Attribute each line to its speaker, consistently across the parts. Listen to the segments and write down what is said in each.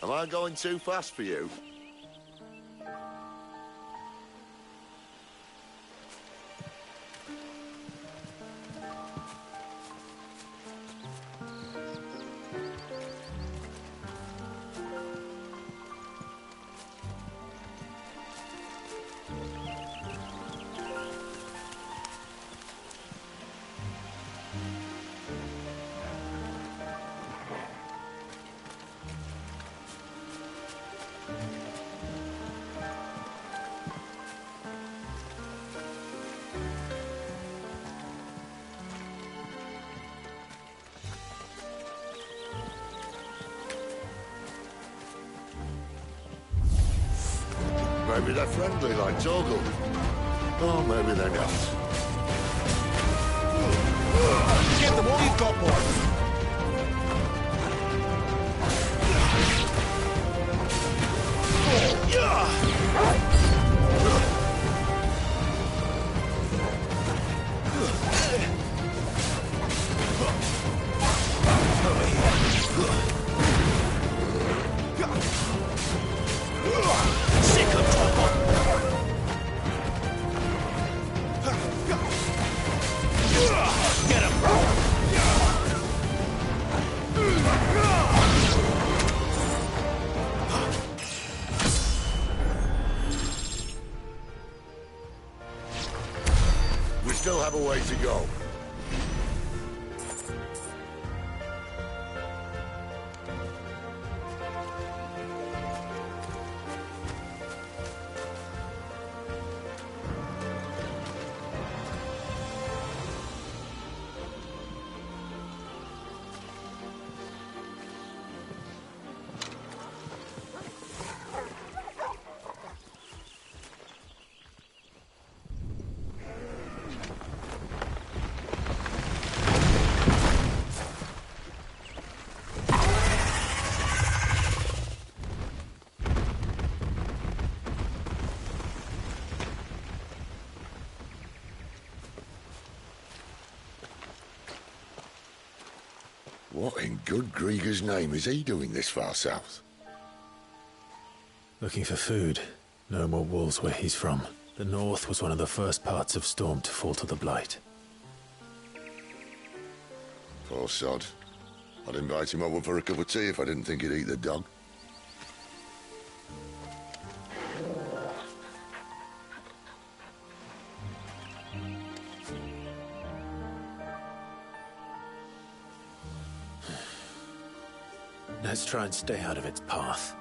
Speaker 1: Am I going too fast for you? Maybe they're friendly like Torgal. Oh, maybe they're not.
Speaker 2: Get them all you've got, boy!
Speaker 1: We still have a way to go. What in good Grieger's name is he doing this far south?
Speaker 3: Looking for food. No more wolves where he's from. The north was one of the first parts of Storm to fall to the Blight.
Speaker 1: Poor sod. I'd invite him over for a cup of tea if I didn't think he'd eat the dog.
Speaker 3: Let's try and stay out of its path.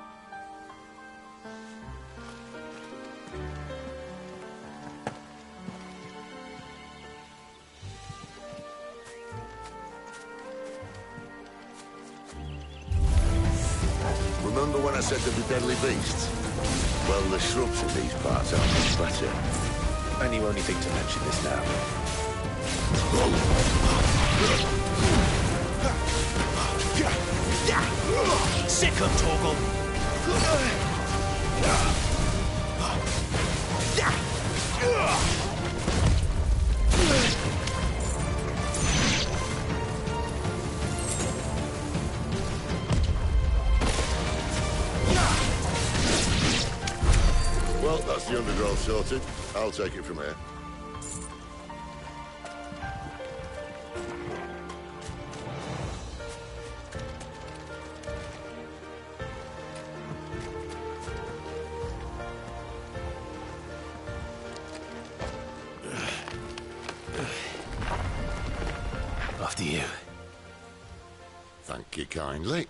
Speaker 1: Remember when I said there were deadly beasts? Well, the shrubs in these parts are much better.
Speaker 4: And you only think to mention this now.
Speaker 2: Sick of Torgal!
Speaker 1: Well, that's the undergrowth sorted. I'll take it from here.
Speaker 3: After you.
Speaker 1: Thank you kindly.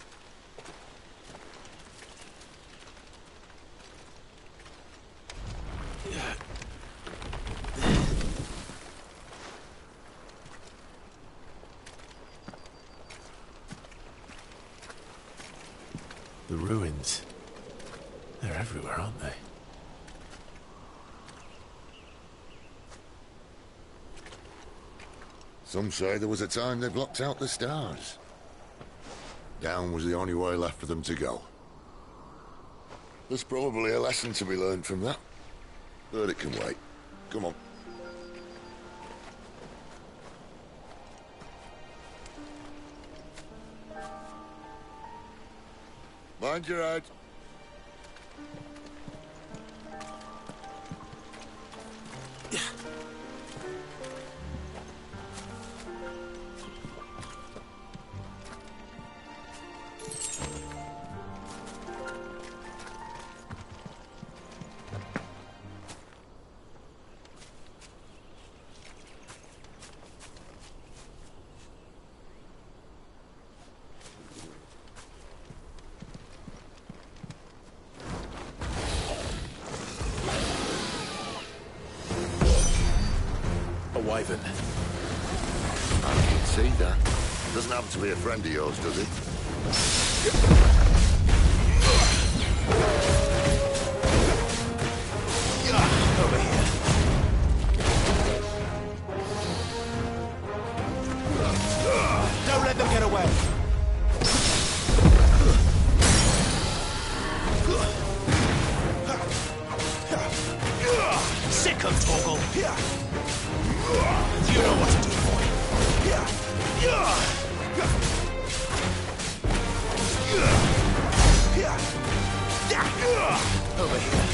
Speaker 3: The ruins. They're everywhere, aren't they?
Speaker 1: Some say there was a time they blocked out the stars. Down was the only way left for them to go. There's probably a lesson to be learned from that. But it can wait. Come on. Mind your head.
Speaker 3: Wyvern.
Speaker 1: I can see that. Doesn't happen to be a friend of yours, does it?
Speaker 2: Over here. Don't let them get away. Sick of Torgal. You know what to do, boy. Over here.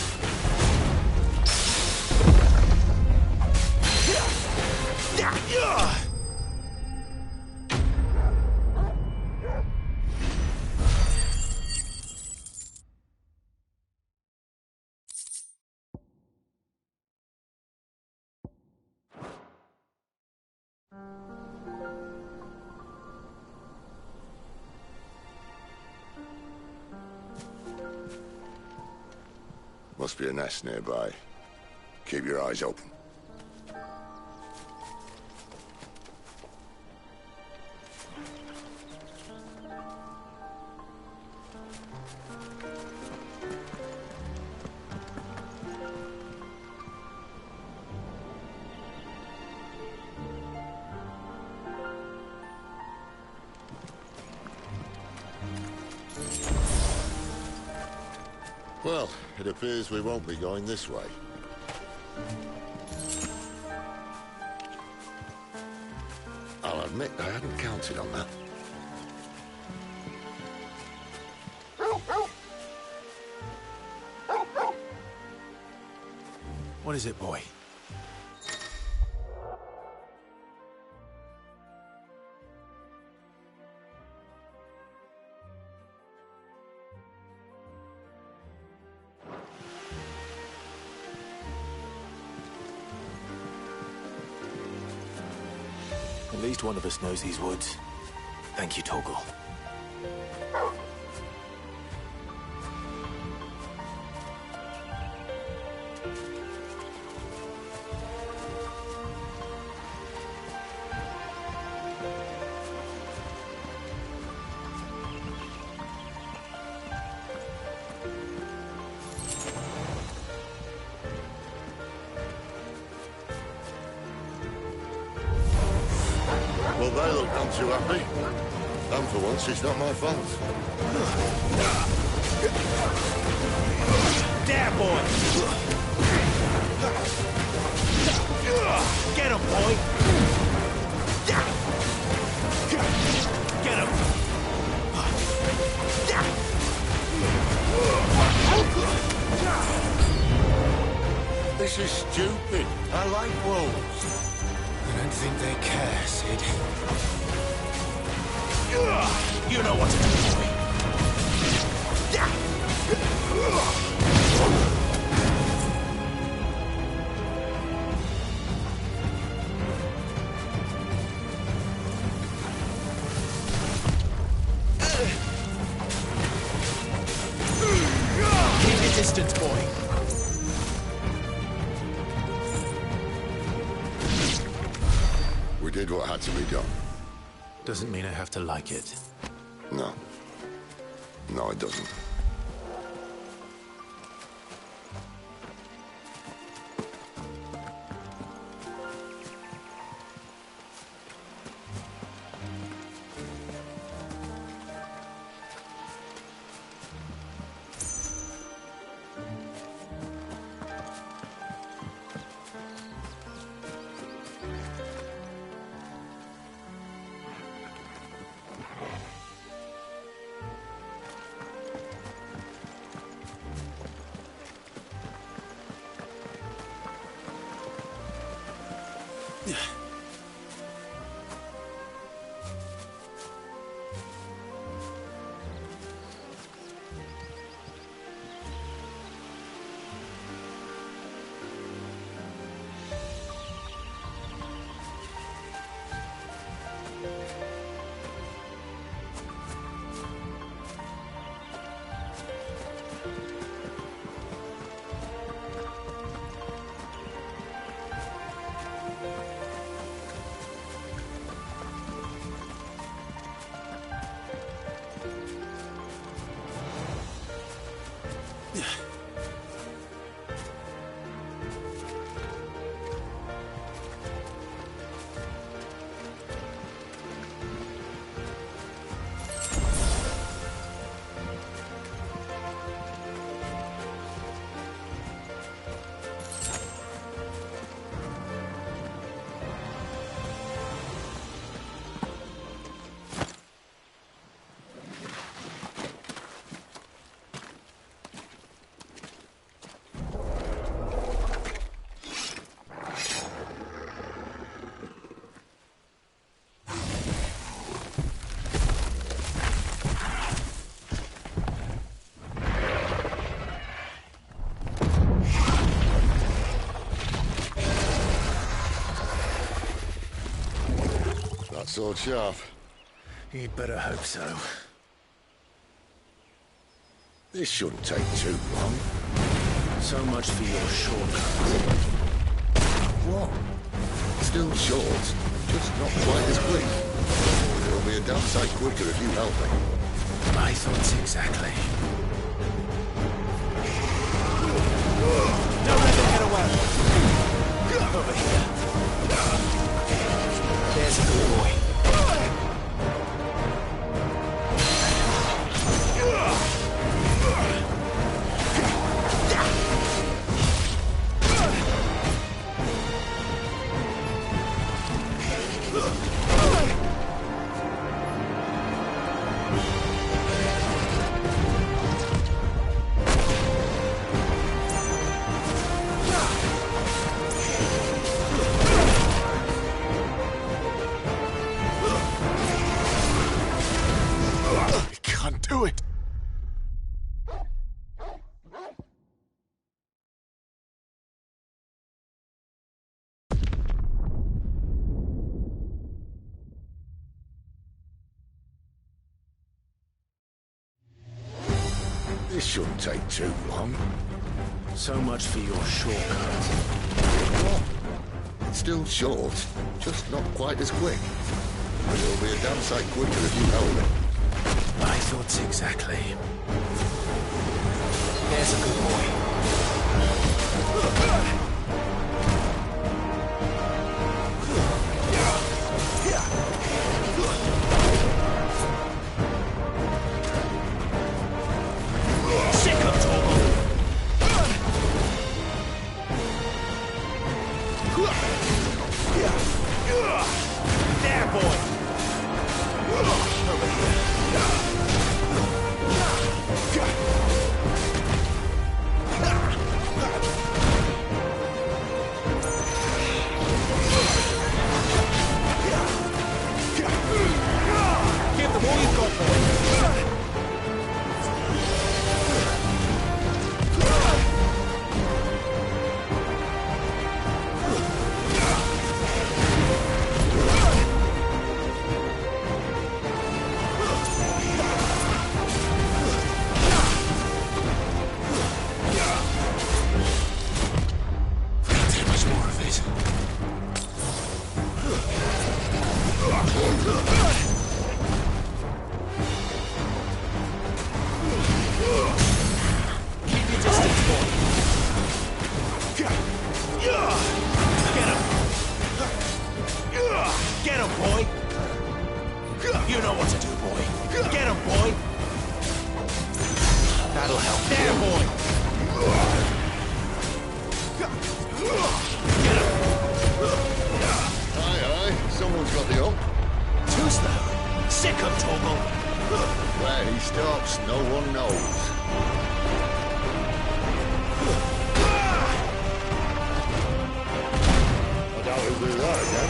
Speaker 1: Must be a nest nearby. Keep your eyes open. Well, it appears we won't be going this way. I'll admit I hadn't counted on that.
Speaker 3: What is it, boy? At least one of us knows these woods. Thank you, Torgal.
Speaker 1: Well, they look none too happy. And for once, it's not my fault.
Speaker 2: There, boy! Get him, boy! Get him!
Speaker 1: This is stupid. I like wolves.
Speaker 2: I don't think they care, Sid. You know what to do, boy. Keep your distance, boy.
Speaker 1: We did what had to be done.
Speaker 3: Doesn't mean I have to like it.
Speaker 1: No. No, it doesn't. That sword sharp.
Speaker 3: You'd better hope so.
Speaker 1: This shouldn't take too long.
Speaker 3: So much for your shortcut.
Speaker 1: What? Still short, just not quite as quick. It'll be a damn sight quicker if you help me.
Speaker 3: My thoughts exactly.
Speaker 2: Don't let them get away. Over here. There's a good boy.
Speaker 1: Do it! This shouldn't take too long.
Speaker 3: So much for your shortcut.
Speaker 1: What? It's still short, just not quite as quick. But it'll be a damn sight quicker if you help me.
Speaker 3: My thoughts exactly.
Speaker 2: There's a good boy. Sick of trouble. There, boy. Over here. Give them all you've got, boy. Get him, boy! You know what to do, boy. Get him, boy! That'll help. There, boy! Get him!
Speaker 1: Aye, aye, someone's got the hump.
Speaker 2: Too slow. Sick of trouble.
Speaker 1: Where he stops, no one knows. I doubt he'll do that again.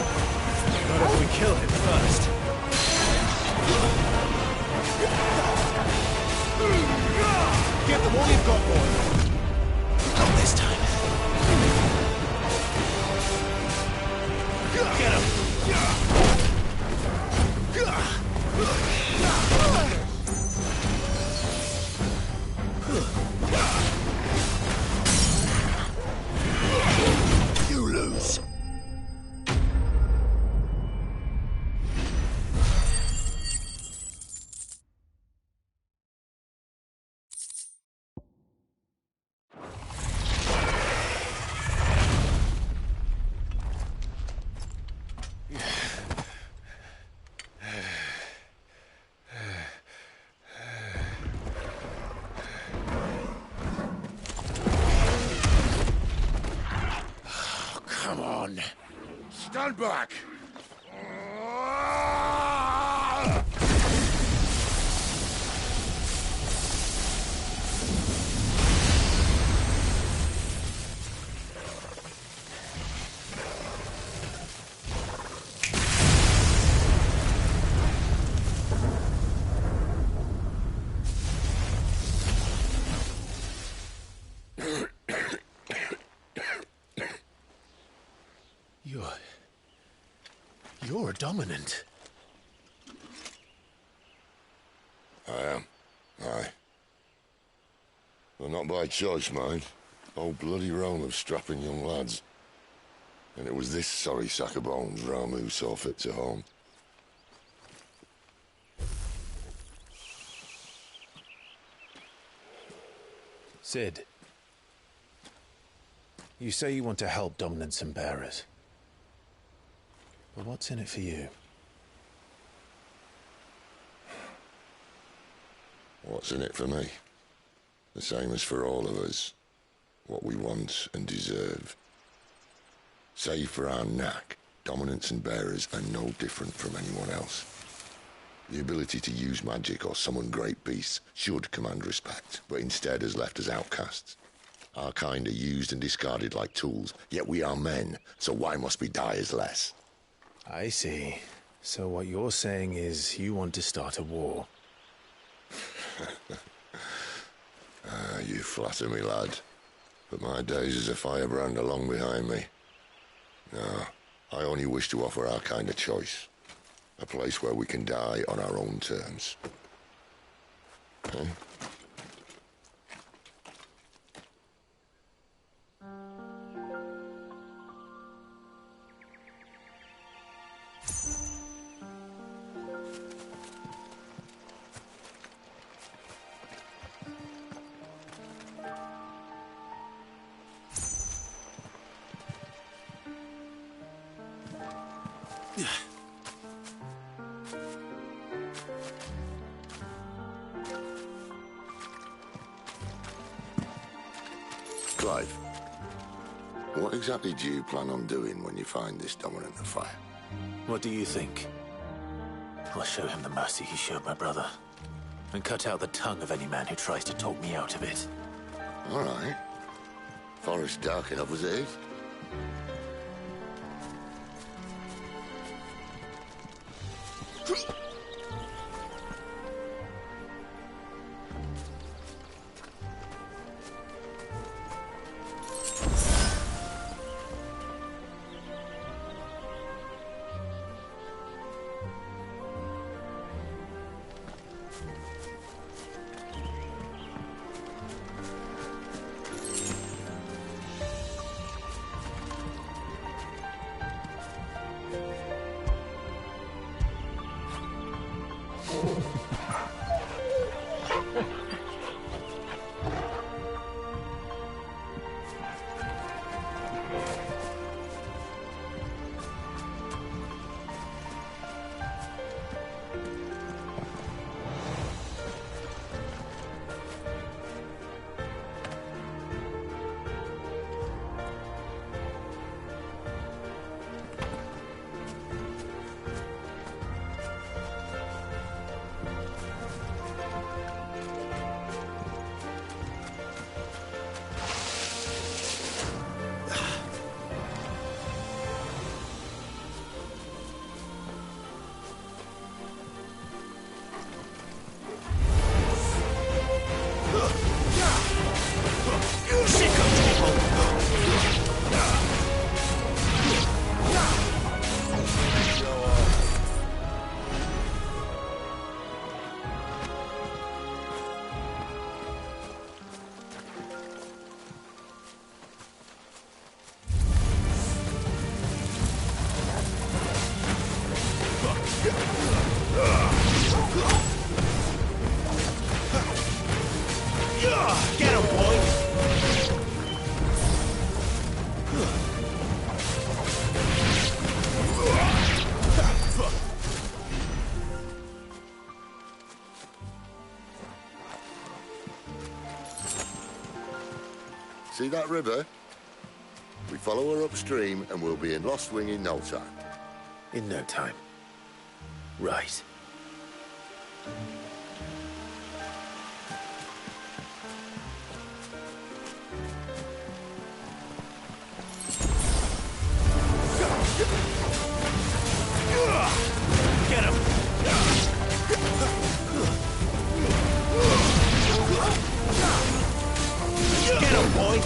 Speaker 1: back!
Speaker 3: You're a dominant.
Speaker 1: I am. Aye. Well, not by choice, mind. Whole bloody realm of strapping young lads. And it was this sorry sack of bones Ramu saw fit to home.
Speaker 3: Sid. You say you want to help dominants and bearers. But what's in it for you?
Speaker 1: What's in it for me? The same as for all of us. What we want and deserve. Save for our knack, dominants and bearers are no different from anyone else. The ability to use magic or summon great beasts should command respect, but instead has left us outcasts. Our kind are used and discarded like tools, yet we are men, so why must we die as less?
Speaker 3: I see. So what you're saying is you want to start a war.
Speaker 1: You flatter me, lad. But my days as a firebrand are long behind me. No, I only wish to offer our kind a choice. A place where we can die on our own terms. Huh? Clive, what exactly do you plan on doing when you find this dominant of fire?
Speaker 3: What do you think? I'll show him the mercy he showed my brother. And cut out the tongue of any man who tries to talk me out of it.
Speaker 1: All right. Forest dark enough as it is.
Speaker 2: Get him, boy!
Speaker 1: See that river? We follow her upstream and we'll be in Lostwing in no time.
Speaker 4: In no time. Right.
Speaker 2: Get him! Get him, boy!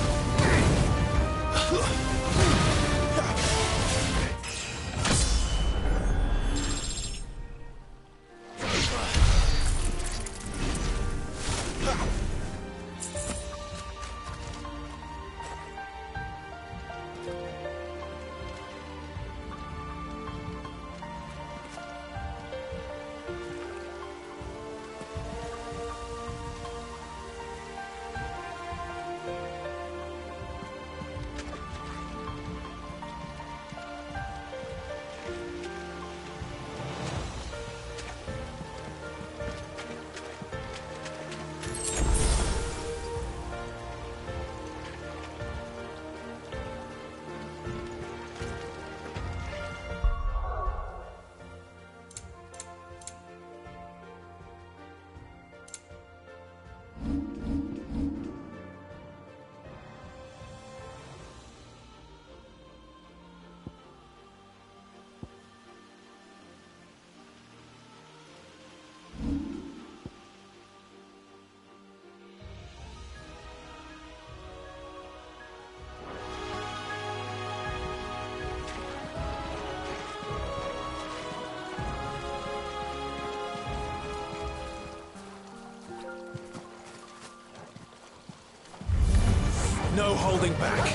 Speaker 2: No holding back.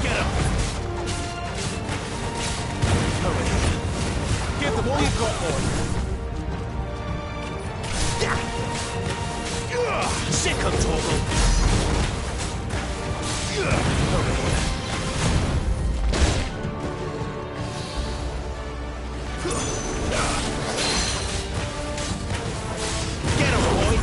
Speaker 2: Get him! Give them all you've got, boy. Sick of Torgal. Over here. Get him, boy.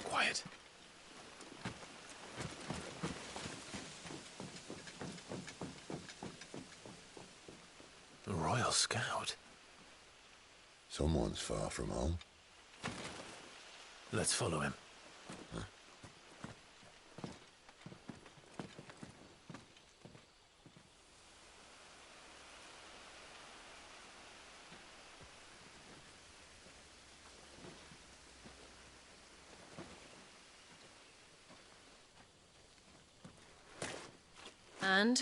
Speaker 2: Quiet. A Royal Scout.
Speaker 1: Someone's far from home.
Speaker 3: Let's follow him.
Speaker 5: And?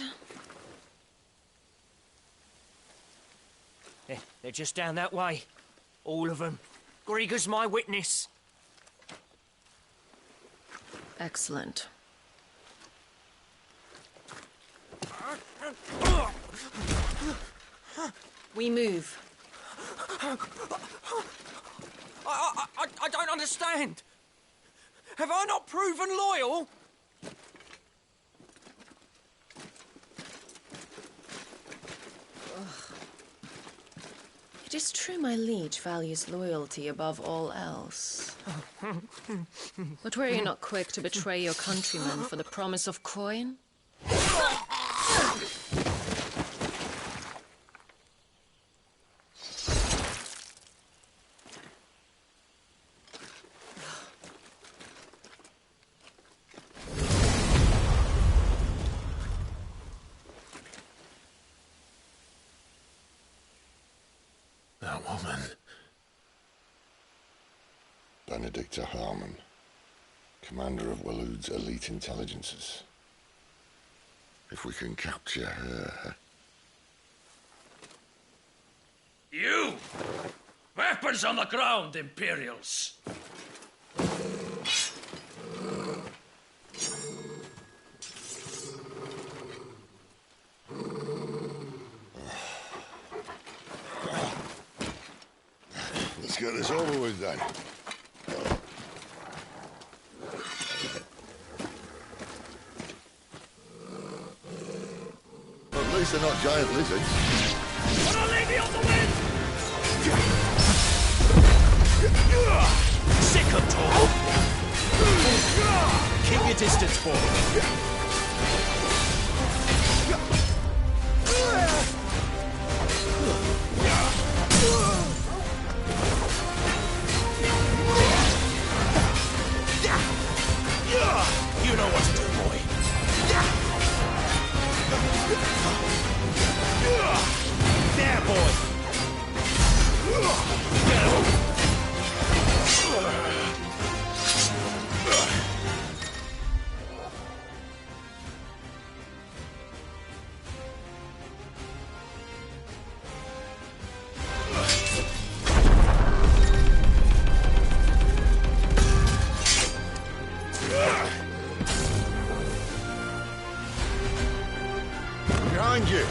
Speaker 6: They're just down that way. All of them. Grieger's my witness.
Speaker 5: Excellent. We move.
Speaker 6: I don't understand. Have I not proven loyal?
Speaker 5: It is true my liege values loyalty above all else. But were you not quick to betray your countrymen for the promise of coin?
Speaker 3: That woman.
Speaker 1: Benedicta Harmon, commander of Waloed's elite intelligences. If we can capture her...
Speaker 2: You! Weapons on the ground, Imperials!
Speaker 1: Let's get this over with then. At least they're not giant lizards.
Speaker 2: Put a lady on the wind!
Speaker 3: Sick of talk! Keep your distance, boy.
Speaker 2: You know what to do, boy.
Speaker 3: There, boy!
Speaker 1: Behind you!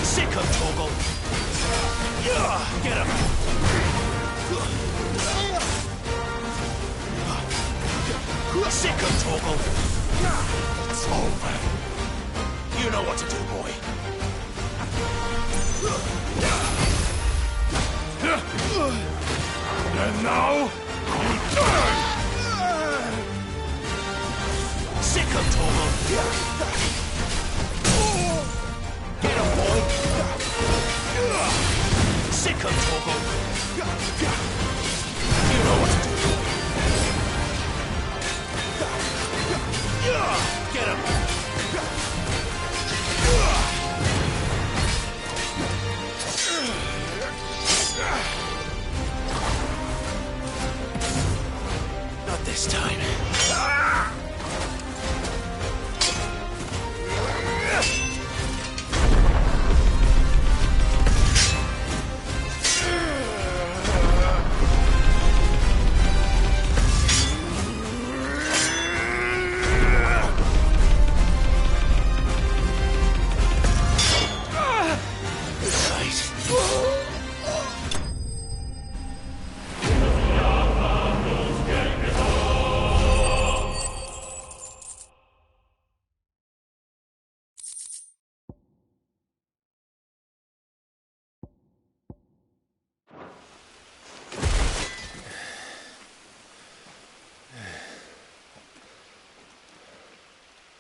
Speaker 3: Sick of Toggle! Get him! Sick of Toggle!
Speaker 2: It's over. You know what to do, boy. And now, you die!
Speaker 3: Sick of Toggle! Get him, boy! Sick of Toggle!
Speaker 2: You know what to do, boy.
Speaker 3: Get him! Not this time.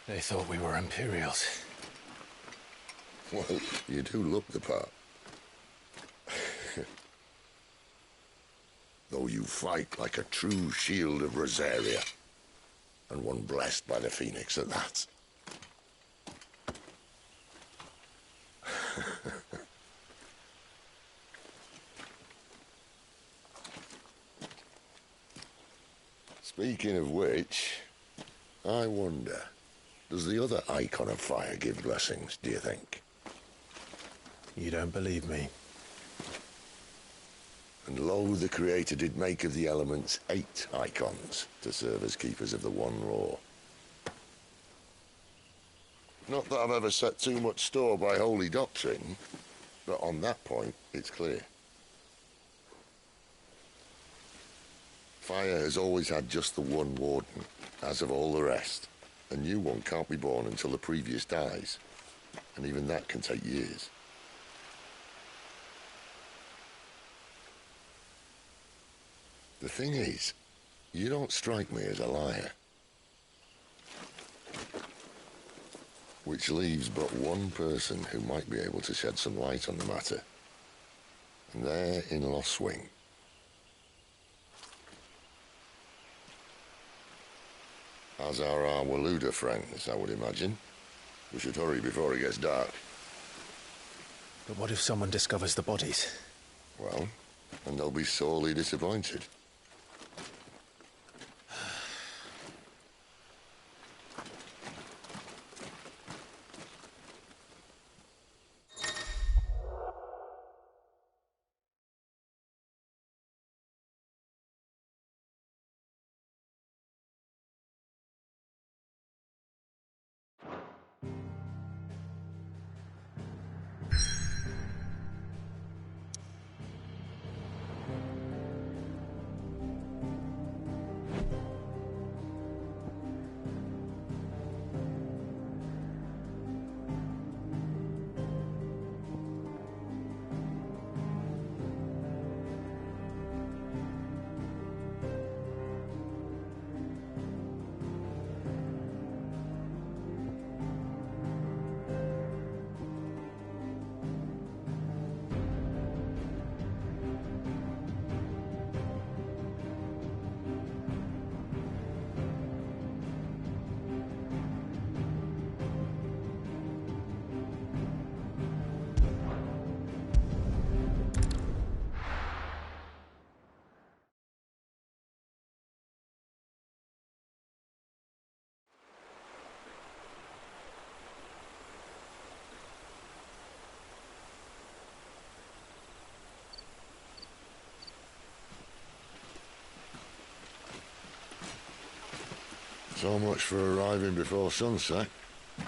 Speaker 3: They thought we were Imperials.
Speaker 1: Well, you do look the part. Though you fight like a true shield of Rosaria. And one blessed by the Phoenix at that. Speaking of which, I wonder, does the other icon of fire give blessings, do you think?
Speaker 3: You don't believe me?
Speaker 1: And lo, the Creator did make of the elements 8 icons to serve as keepers of the One Law. Not that I've ever set too much store by holy doctrine, but on that point, it's clear. Fire has always had just the one warden, as of all the rest. A new one can't be born until the previous dies, and even that can take years. The thing is, you don't strike me as a liar. Which leaves but one person who might be able to shed some light on the matter. And they're in Lostwing. As are our Waluda friends, I would imagine. We should hurry before it gets dark.
Speaker 3: But what if someone discovers the bodies?
Speaker 1: Well, and they'll be sorely disappointed. So much for arriving before sunset.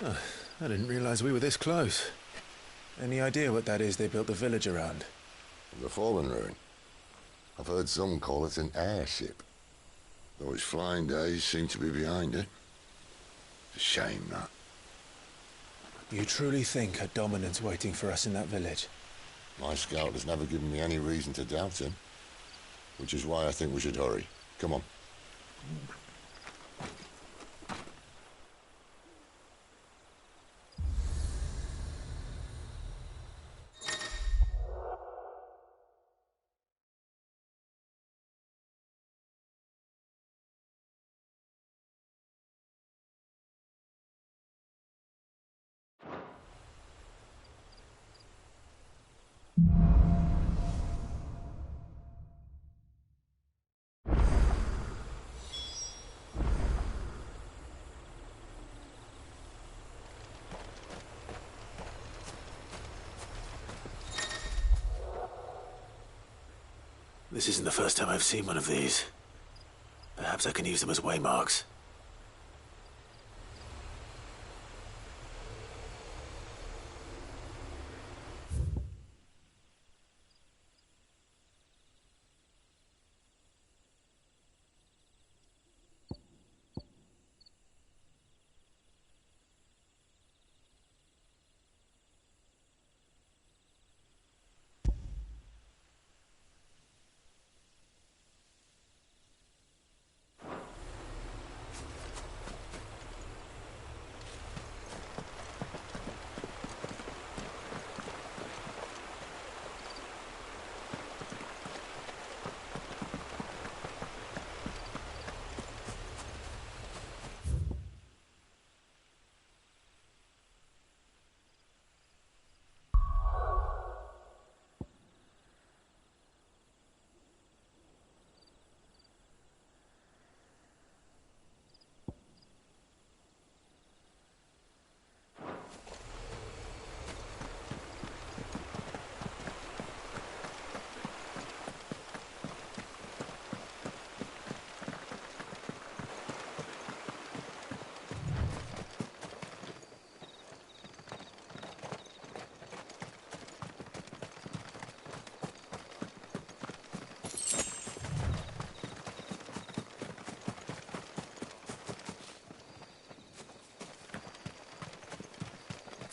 Speaker 3: Oh, I didn't realize we were this close. Any idea what that is they built the village around?
Speaker 1: The fallen ruin. I've heard some call it an airship. Though its flying days seem to be behind it. It's a shame, that.
Speaker 3: You truly think a dominant's waiting for us in that village?
Speaker 1: My scout has never given me any reason to doubt him. Which is why I think we should hurry. Come on.
Speaker 3: This isn't the first time I've seen one of these. Perhaps I can use them as waymarks.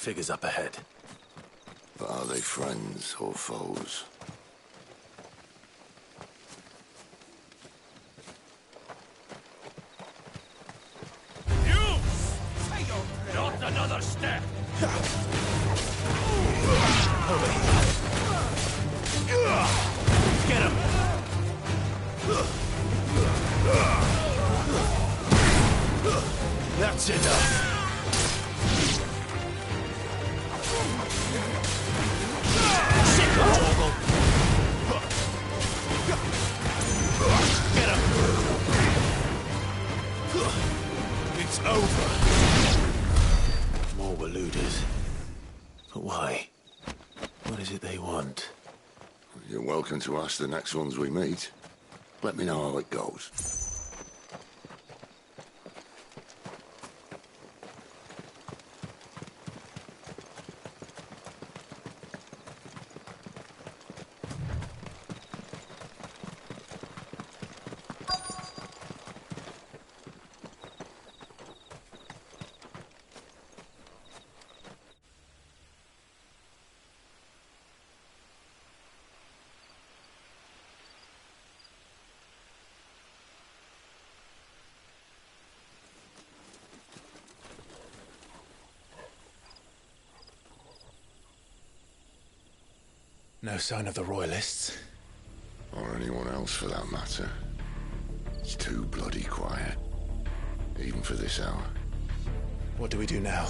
Speaker 3: Figures up ahead.
Speaker 1: But are they friends or foes?
Speaker 2: You! Not another step!
Speaker 3: Get him!
Speaker 2: That's enough!
Speaker 3: Sickle, Torgal! Get him!
Speaker 2: It's over!
Speaker 3: More were looters. But why? What is it they want?
Speaker 1: You're welcome to ask the next ones we meet. Let me know how it goes.
Speaker 3: No sign of the Royalists.
Speaker 1: Or anyone else for that matter. It's too bloody quiet. Even for this hour.
Speaker 3: What do we do now?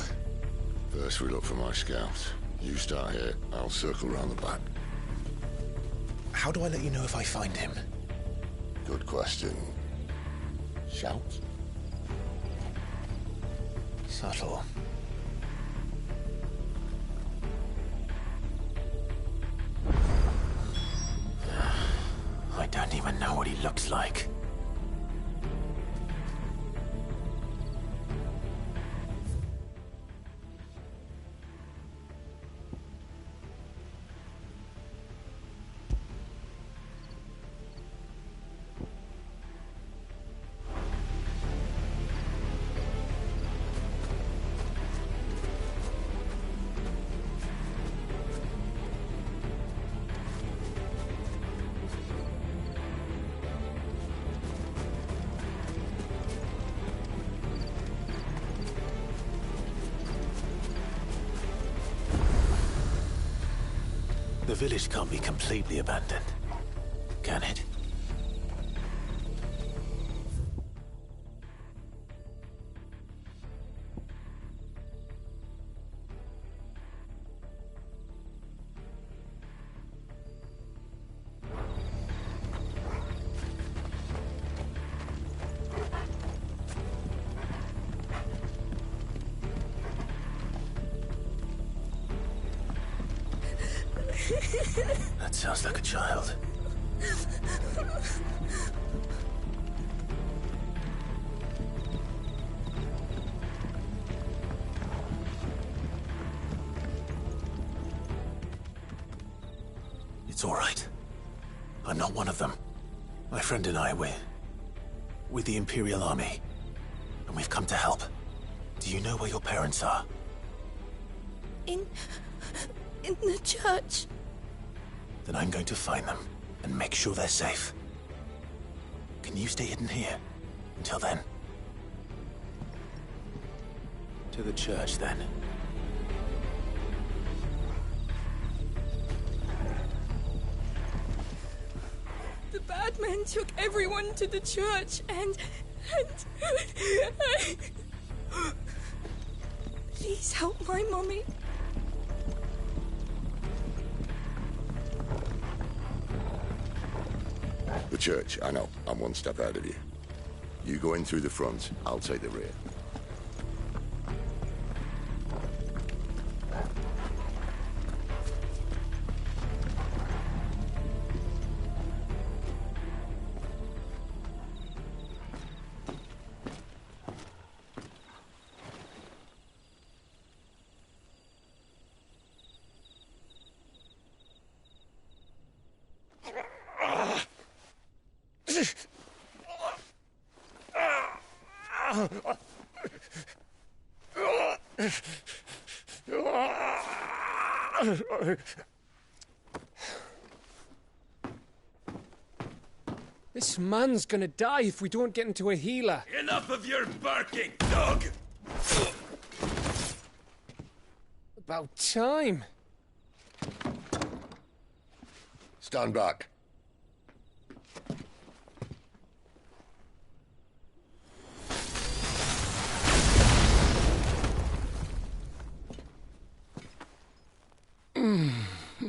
Speaker 1: First we look for my scouts. You start here, I'll circle round the back.
Speaker 3: How do I let you know if I find him?
Speaker 1: Good question. Shout?
Speaker 3: Subtle. I don't even know what he looks like. The village can't be completely abandoned, can it? That sounds like a child. It's all right. I'm not one of them. My friend and I, we're with the Imperial Army. And we've come to help. Do you know where your parents are?
Speaker 7: In the church.
Speaker 3: Then I'm going to find them and make sure they're safe. Can you stay hidden here until then? To the church, then.
Speaker 7: The bad men took everyone to the church and please help my mommy.
Speaker 1: The church, I know. I'm one step ahead of you. You go in through the front, I'll take the rear.
Speaker 8: This man's gonna die if we don't get into a healer.
Speaker 2: Enough of your barking, dog!
Speaker 8: About time.
Speaker 1: Stand back.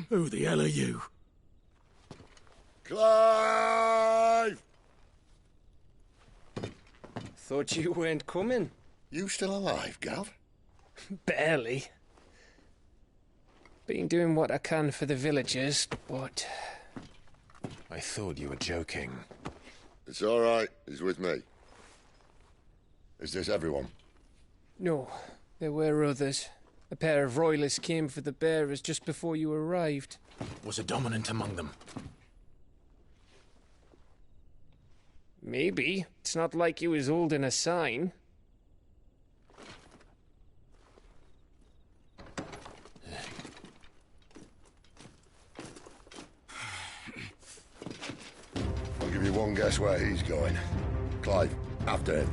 Speaker 2: Who the hell are you?
Speaker 1: Clive!
Speaker 8: Thought you weren't coming.
Speaker 1: You still alive, Gav?
Speaker 8: Barely. Been doing what I can for the villagers, but...
Speaker 3: I thought you were joking.
Speaker 1: It's all right. He's with me. Is this everyone?
Speaker 8: No, there were others. A pair of royalists came for the bearers just before you arrived.
Speaker 3: Was a dominant among them?
Speaker 8: Maybe. It's not like he was holding a sign.
Speaker 1: I'll give you one guess where he's going. Clive, after him.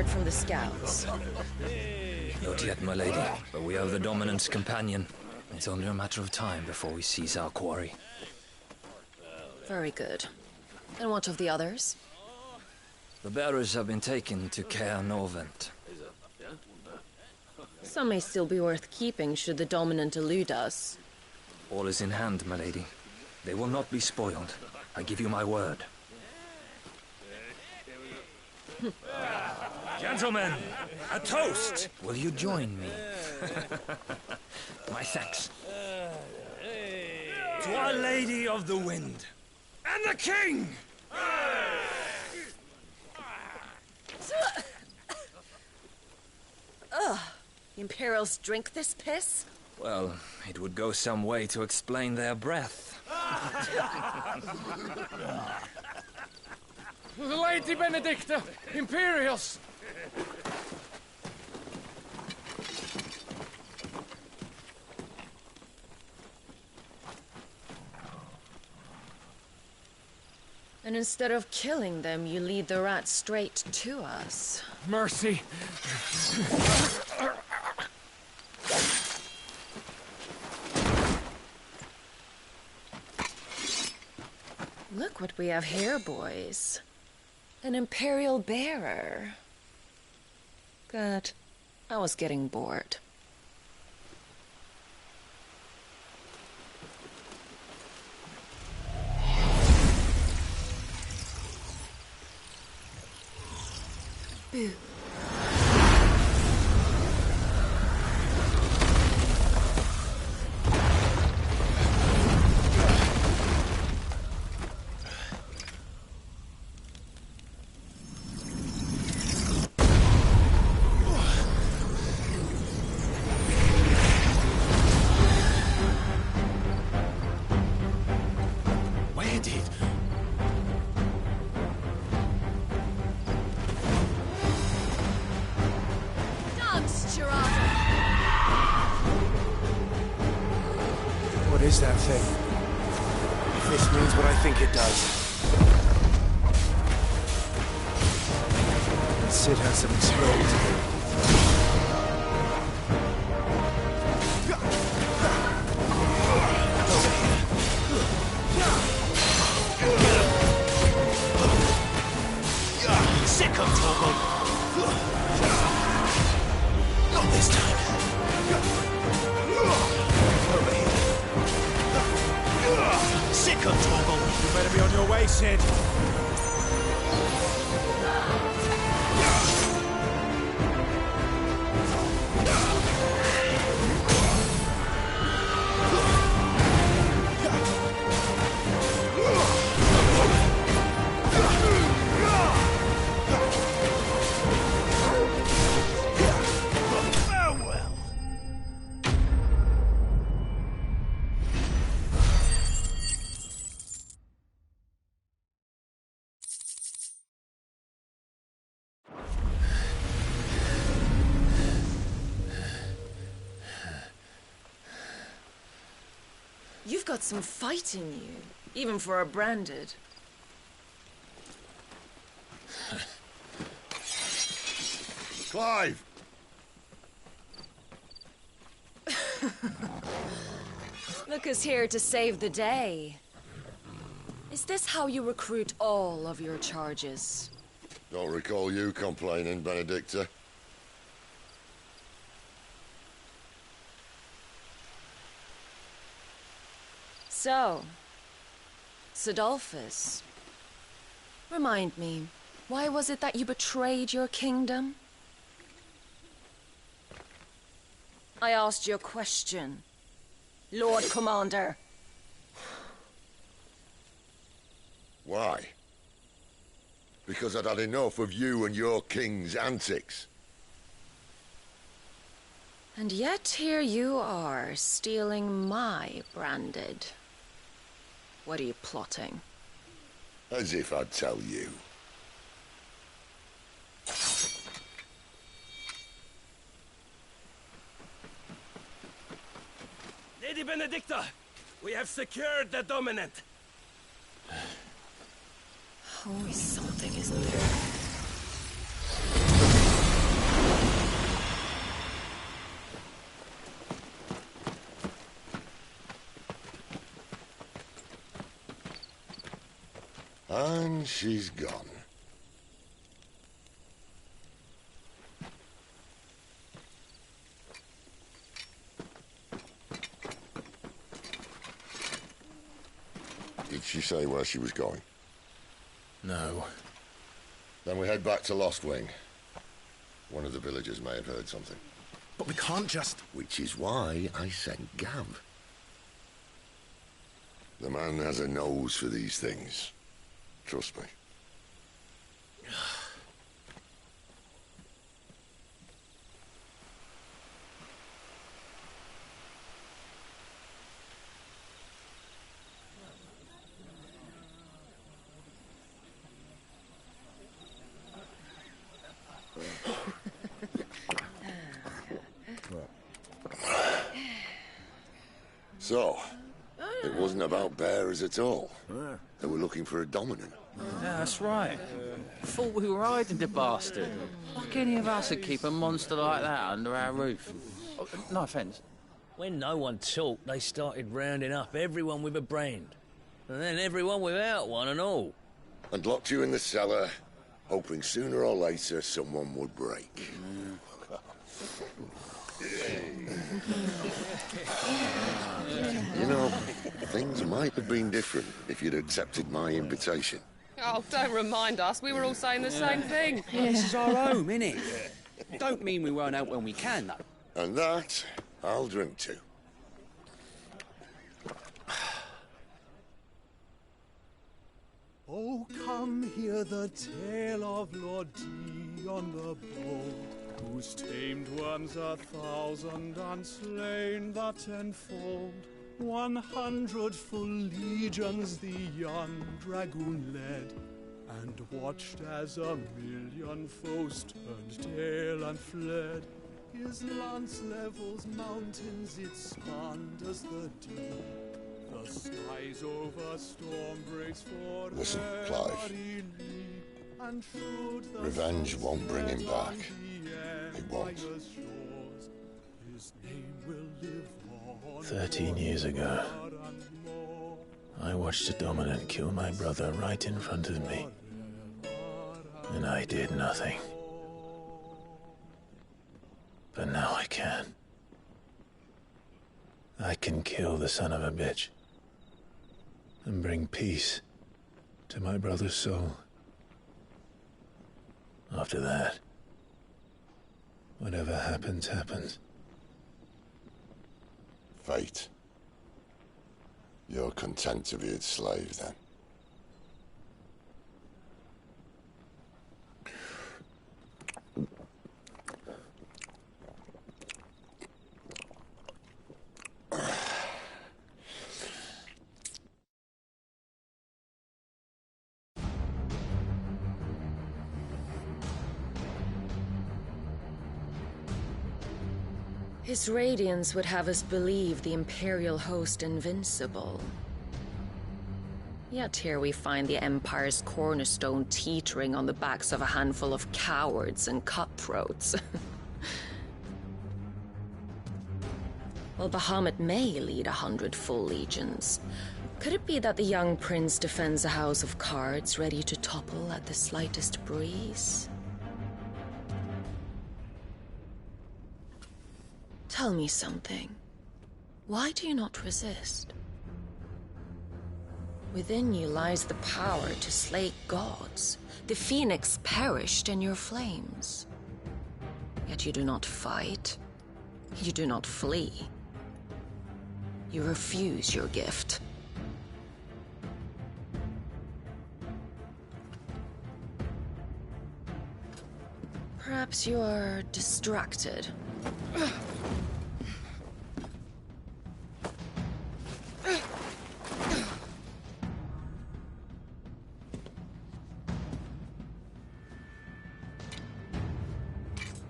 Speaker 5: From the scouts.
Speaker 4: Not yet, my lady, but we have the Dominant's companion. It's only a matter of time before we seize our quarry.
Speaker 5: Very good. And what of the others?
Speaker 4: The bearers have been taken to Caer Norvent.
Speaker 5: Some may still be worth keeping should the Dominant elude us.
Speaker 4: All is in hand, my lady. They will not be spoiled. I give you my word.
Speaker 2: Gentlemen, a toast!
Speaker 4: Will you join me? My thanks.
Speaker 2: To Our Lady of the Wind. And the King!
Speaker 5: Ugh. The Imperials drink this piss?
Speaker 4: Well, it would go some way to explain their breath.
Speaker 8: The Lady Benedicta! Imperials!
Speaker 5: And instead of killing them, you lead the rats straight to us.
Speaker 8: Mercy!
Speaker 5: Look what we have here, boys. An Imperial bearer. Good. I was getting bored. Boo.
Speaker 3: What is that thing? If this means what I think it does. Sid has some explaining to do.
Speaker 2: Sick of trouble! Not this time! Over here! Sick of trouble!
Speaker 3: You better be on your way, Sid.
Speaker 5: You've got some fight in you, even for a branded.
Speaker 1: Clive!
Speaker 5: Look who's here to save the day. Is this how you recruit all of your charges?
Speaker 1: Don't recall you complaining, Benedicta.
Speaker 5: So, Sidolphus, remind me, why was it that you betrayed your kingdom? I asked you a question, Lord Commander.
Speaker 1: Why? Because I'd had enough of you and your king's antics.
Speaker 5: And yet here you are, stealing my branded. What are you plotting?
Speaker 1: As if I'd tell you.
Speaker 2: Lady Benedicta, we have secured the dominant.
Speaker 5: Always something, isn't there?
Speaker 1: And she's gone. Did she say where she was going?
Speaker 3: No.
Speaker 1: Then we head back to Lostwing. One of the villagers may have heard something.
Speaker 3: But we can't just...
Speaker 1: Which is why I sent Gav. The man has a nose for these things. Trust me. So, it wasn't about bearers at all. They were looking for a dominant.
Speaker 9: Yeah, that's right. Thought we were hiding the bastard. Like any of us would keep a monster like that under our roof. Oh, no offence.
Speaker 10: When no one talked, they started rounding up everyone with a brand. And then everyone without one and all.
Speaker 1: And locked you in the cellar, hoping sooner or later someone would break. You know, things might have been different if you'd accepted my invitation.
Speaker 11: Oh, don't remind us. We were all saying the same thing.
Speaker 12: This is our home, innit? Don't mean we won't out when we can, though.
Speaker 1: And that, I'll drink to.
Speaker 13: Oh, come hear the tale of Lord Dion the Bold, who's tamed worms 1,000 and slain the 10-fold. 100 full legions the young dragoon led, and watched as 1,000,000 foes turned tail and fled. His lance levels mountains, it spanned as the deep. The skies over storm breaks for
Speaker 1: Listen, Clive. Revenge won't bring him back. It won't.
Speaker 3: 13 years ago, I watched a dominant kill my brother right in front of me. And I did nothing. But now I can. I can kill the son of a bitch. And bring peace to my brother's soul. After that, whatever happens, happens.
Speaker 1: Fate. You're content to be its slave, then?
Speaker 5: His radiance would have us believe the Imperial host invincible. Yet here we find the Empire's cornerstone teetering on the backs of a handful of cowards and cutthroats. Well, Bahamut may lead 100 full legions. Could it be that the young prince defends a house of cards ready to topple at the slightest breeze? Tell me something. Why do you not resist? Within you lies the power to slay gods. The phoenix perished in your flames. Yet you do not fight. You do not flee. You refuse your gift. Perhaps you are distracted.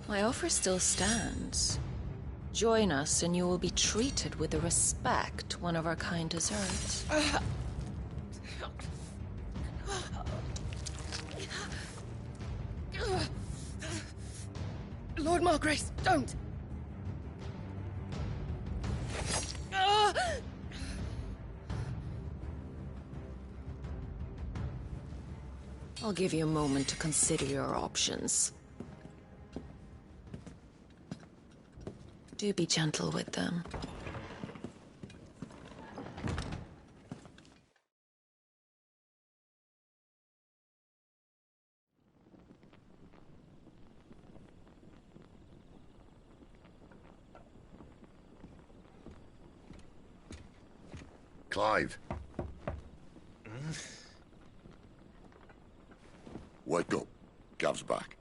Speaker 5: My offer still stands. Join us and you will be treated with the respect one of our kind deserves.
Speaker 7: Lord Margrace, don't!
Speaker 5: I'll give you a moment to consider your options. Do be gentle with them.
Speaker 1: Clive. Wake up. Gav's back.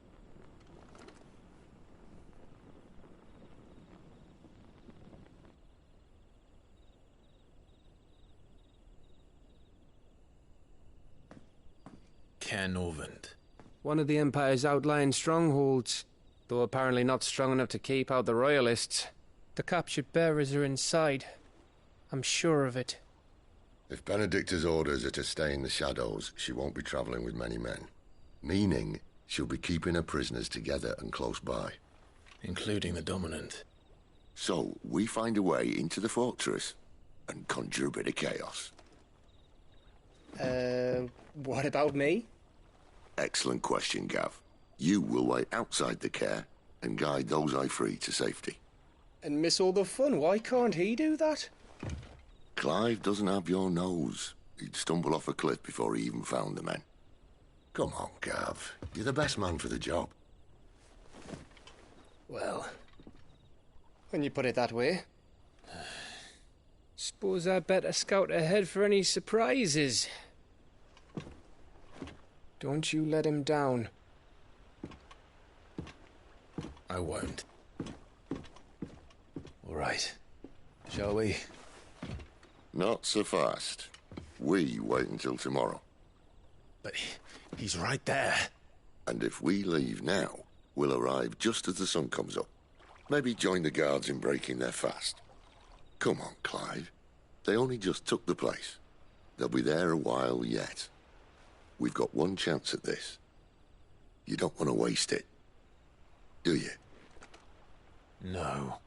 Speaker 3: Canovant.
Speaker 8: One of the Empire's outlying strongholds, though apparently not strong enough to keep out the Royalists. The captured bearers are inside. I'm sure of it.
Speaker 1: If Benedicta's orders are to stay in the shadows, she won't be traveling with many men. Meaning, she'll be keeping her prisoners together and close by.
Speaker 3: Including the Dominant.
Speaker 1: So, we find a way into the fortress and conjure a bit of chaos.
Speaker 8: What about me?
Speaker 1: Excellent question, Gav. You will wait outside the care and guide those I free to safety.
Speaker 8: And miss all the fun. Why can't he do that?
Speaker 1: Clive doesn't have your nose. He'd stumble off a cliff before he even found the men. Come on, Gav. You're the best man for the job.
Speaker 8: Well, when you put it that way. Suppose I'd better scout ahead for any surprises. Don't you let him down.
Speaker 3: I won't. All right. Shall we?
Speaker 1: Not so fast. We wait until tomorrow.
Speaker 3: But he's right there.
Speaker 1: And if we leave now, we'll arrive just as the sun comes up. Maybe join the guards in breaking their fast. Come on, Clive. They only just took the place. They'll be there a while yet. We've got one chance at this. You don't want to waste it, do you?
Speaker 3: No.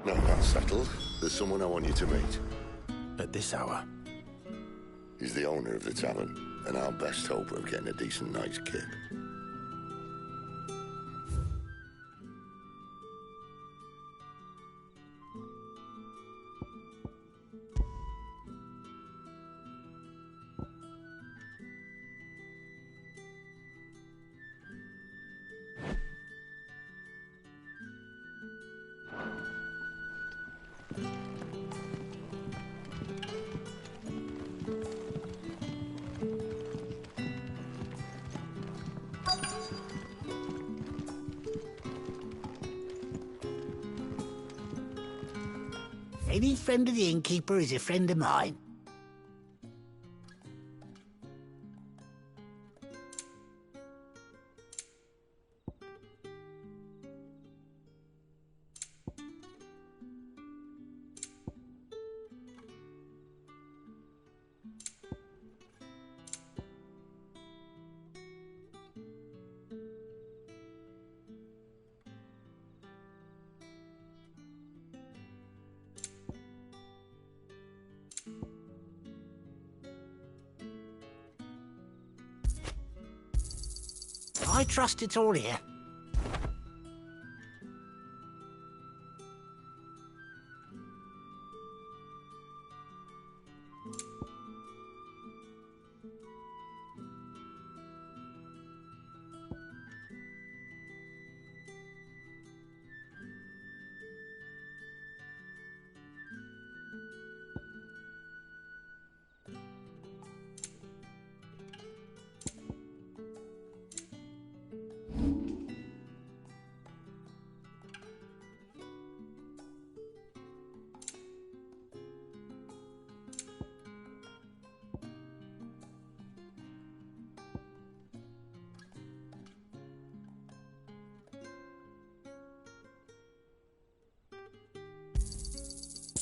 Speaker 1: No, that's settled. There's someone I want you to meet.
Speaker 3: At this hour?
Speaker 1: He's the owner of the tavern, and our best hope of getting a decent night's kip.
Speaker 14: Any friend of the innkeeper is a friend of mine. I trust it's all here.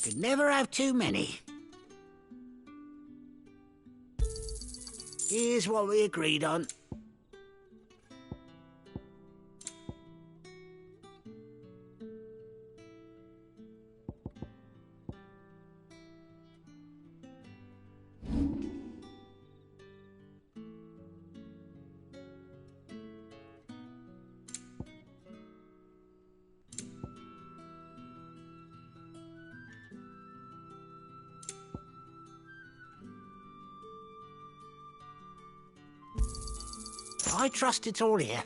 Speaker 14: Could never have too many. Here's what we agreed on. I trust it's all here.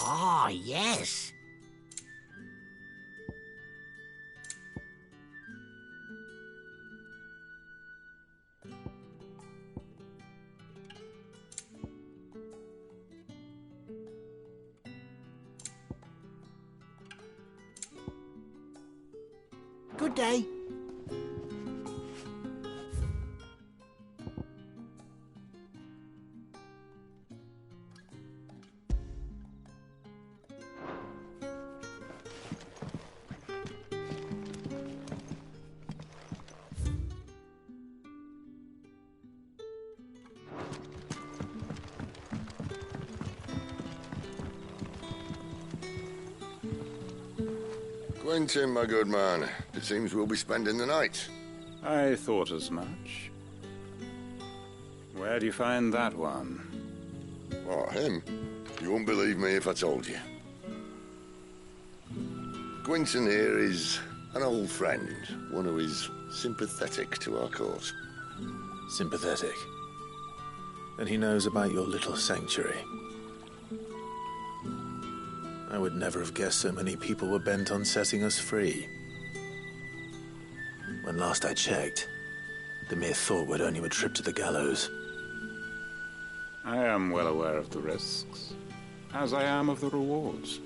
Speaker 14: Ah, yes. Good day.
Speaker 1: Quentin, my good man. It seems we'll be spending the night.
Speaker 15: I thought as much. Where do you find that one?
Speaker 1: What, him? You wouldn't believe me if I told you. Quentin here is an old friend, one who is sympathetic to our cause.
Speaker 3: Sympathetic? Then he knows about your little sanctuary. I would never have guessed so many people were bent on setting us free. When last I checked, the mere thought would earn you a trip to the gallows.
Speaker 15: I am well aware of the risks, as I am of the rewards.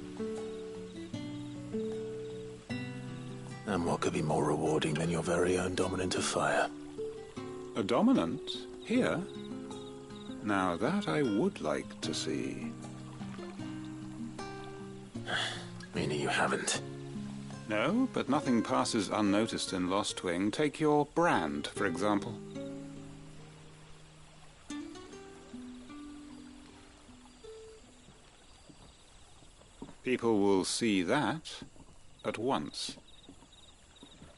Speaker 3: And what could be more rewarding than your very own dominant of fire?
Speaker 15: A dominant? Here? Now that I would like to see.
Speaker 3: Meaning you haven't?
Speaker 15: No, but nothing passes unnoticed in Lostwing. Take your brand, for example. People will see that at once.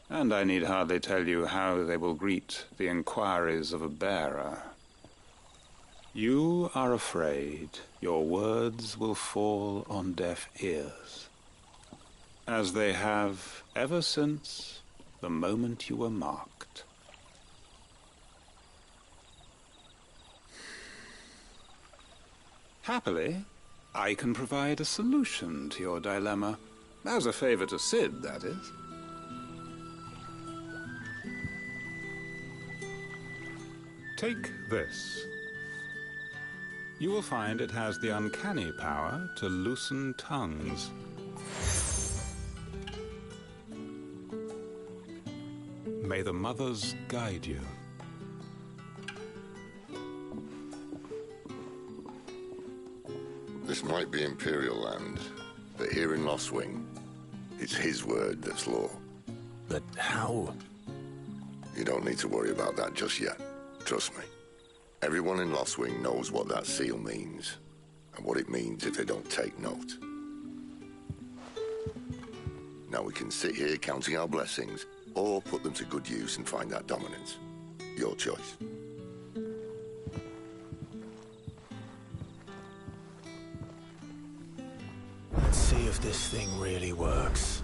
Speaker 15: And I need hardly tell you how they will greet the inquiries of a bearer. You are afraid your words will fall on deaf ears, as they have ever since the moment you were marked. Happily, I can provide a solution to your dilemma. As a favor to Sid, that is. Take this. You will find it has the uncanny power to loosen tongues. May the mothers guide you.
Speaker 1: This might be Imperial land, but here in Lostwing, it's his word that's law.
Speaker 3: But how?
Speaker 1: You don't need to worry about that just yet. Trust me. Everyone in Lostwing knows what that seal means, and what it means if they don't take note. Now we can sit here counting our blessings, or put them to good use and find that dominance. Your choice.
Speaker 3: Let's see if this thing really works.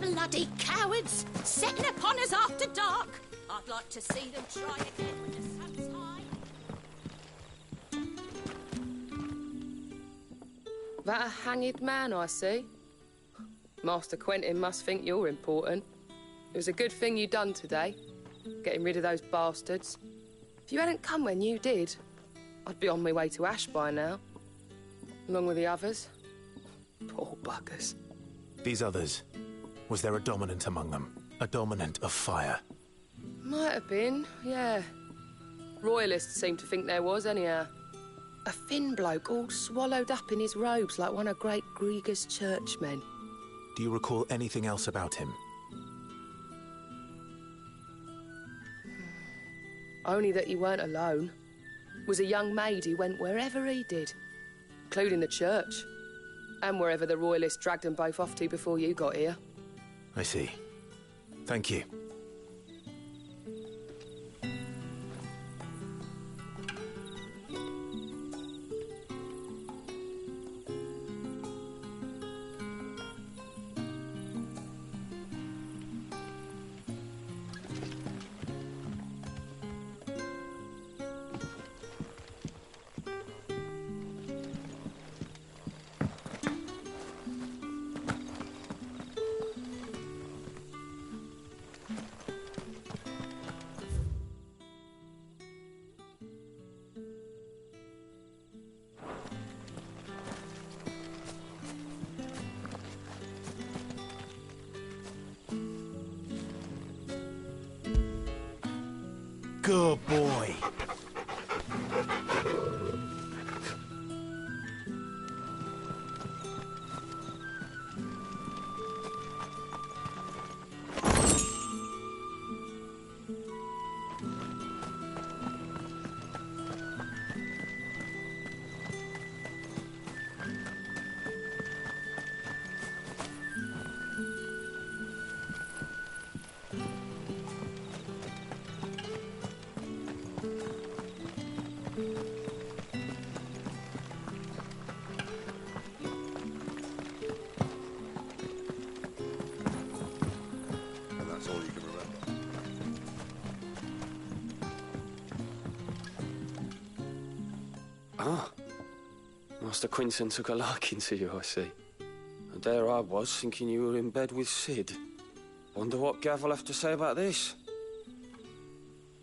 Speaker 16: Bloody cowards! Setting upon us after dark! I'd like to see them try again when the sun's high.
Speaker 11: That a hanged man I see? Master Quentin must think you're important. It was a good thing you done today, getting rid of those bastards. If you hadn't come when you did, I'd be on my way to Ash by now, along with the others. Poor buggers.
Speaker 3: These others, was there a dominant among them? A dominant of fire?
Speaker 11: Might have been, yeah. Royalists seem to think there was, anyhow. A thin bloke all swallowed up in his robes like one of Great Grieger's churchmen.
Speaker 3: Do you recall anything else about him?
Speaker 11: Only that he weren't alone. Was a young maid who went wherever he did, including the church, and wherever the Royalists dragged them both off to before you got here.
Speaker 3: I see. Thank you. Good boy.
Speaker 17: Ah, Master Quinton took a liking to you, I see. And there I was, thinking you were in bed with Sid. Wonder what Gav will have to say about this.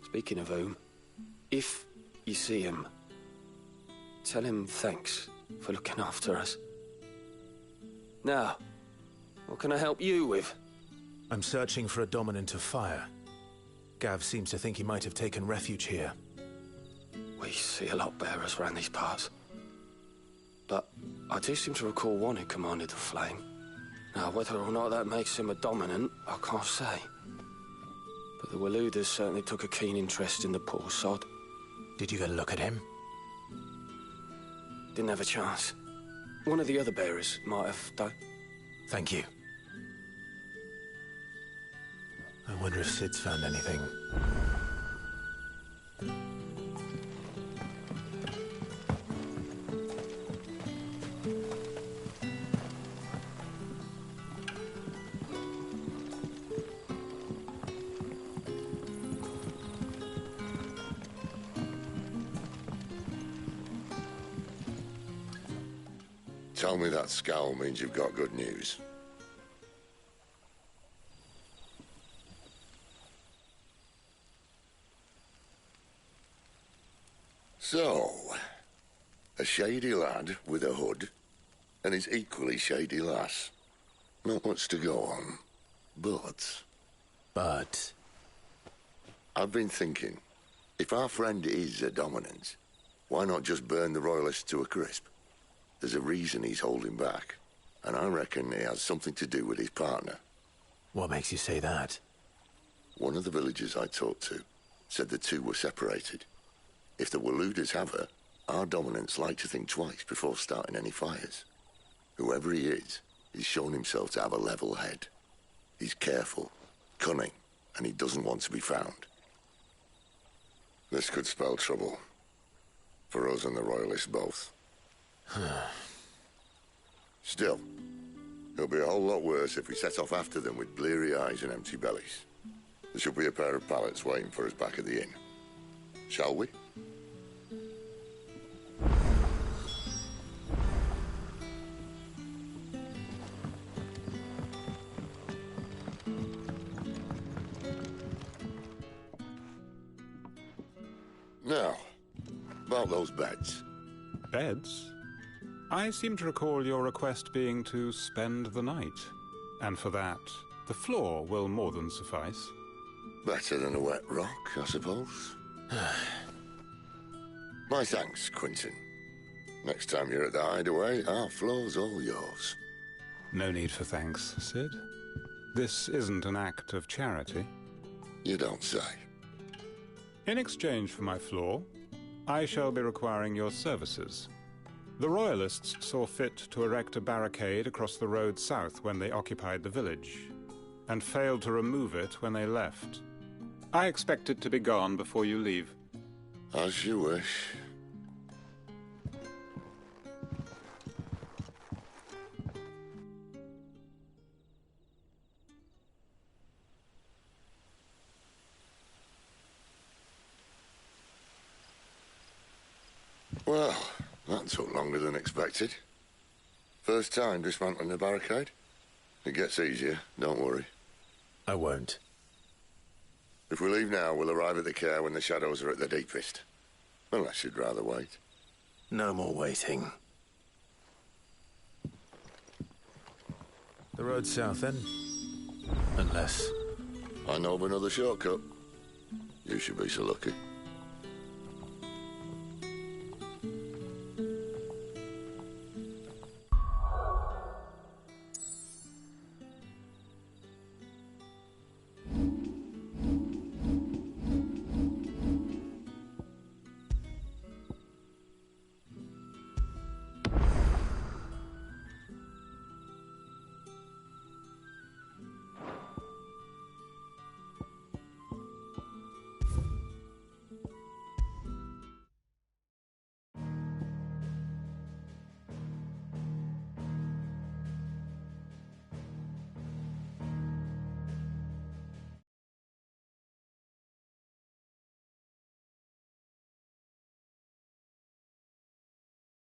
Speaker 17: Speaking of whom, if you see him, tell him thanks for looking after us. Now, what can I help you with?
Speaker 3: I'm searching for a dominant of fire. Gav seems to think he might have taken refuge here.
Speaker 17: We see a lot bearers around these parts. But I do seem to recall one who commanded the flame. Now, whether or not that makes him a dominant, I can't say. But the Waluders certainly took a keen interest in the poor sod.
Speaker 3: Did you get a look at him?
Speaker 17: Didn't have a chance. One of the other bearers might have, though.
Speaker 3: Thank you. I wonder if Sid's found anything.
Speaker 1: Tell me that scowl means you've got good news. So, a shady lad with a hood, and his equally shady lass. Not much to go on, but...
Speaker 3: But?
Speaker 1: I've been thinking, if our friend is a dominant, why not just burn the Royalists to a crisp? There's a reason he's holding back, and I reckon he has something to do with his partner.
Speaker 3: What makes you say that?
Speaker 1: One of the villagers I talked to said the two were separated. If the Waluders have her, our dominants like to think twice before starting any fires. Whoever he is, he's shown himself to have a level head. He's careful, cunning, and he doesn't want to be found. This could spell trouble. For us and the Royalists both. Still, it'll be a whole lot worse if we set off after them with bleary eyes and empty bellies. There should be a pair of pallets waiting for us back at the inn. Shall we? Now, about those beds.
Speaker 15: Beds? I seem to recall your request being to spend the night. And for that, the floor will more than suffice.
Speaker 1: Better than a wet rock, I suppose. My thanks, Quinton. Next time you're at the hideaway, our floor's all yours.
Speaker 15: No need for thanks, Sid. This isn't an act of charity.
Speaker 1: You don't say.
Speaker 15: In exchange for my floor, I shall be requiring your services. The Royalists saw fit to erect a barricade across the road south when they occupied the village, and failed to remove it when they left. I expect it to be gone before you leave.
Speaker 1: As you wish. Well, that took longer than expected. First time dismantling the barricade? It gets easier, don't worry.
Speaker 3: I won't.
Speaker 1: If we leave now, we'll arrive at the care when the shadows are at their deepest. Unless you'd rather wait.
Speaker 3: No more waiting. The road south, then? Unless...
Speaker 1: I know of another shortcut. You should be so lucky.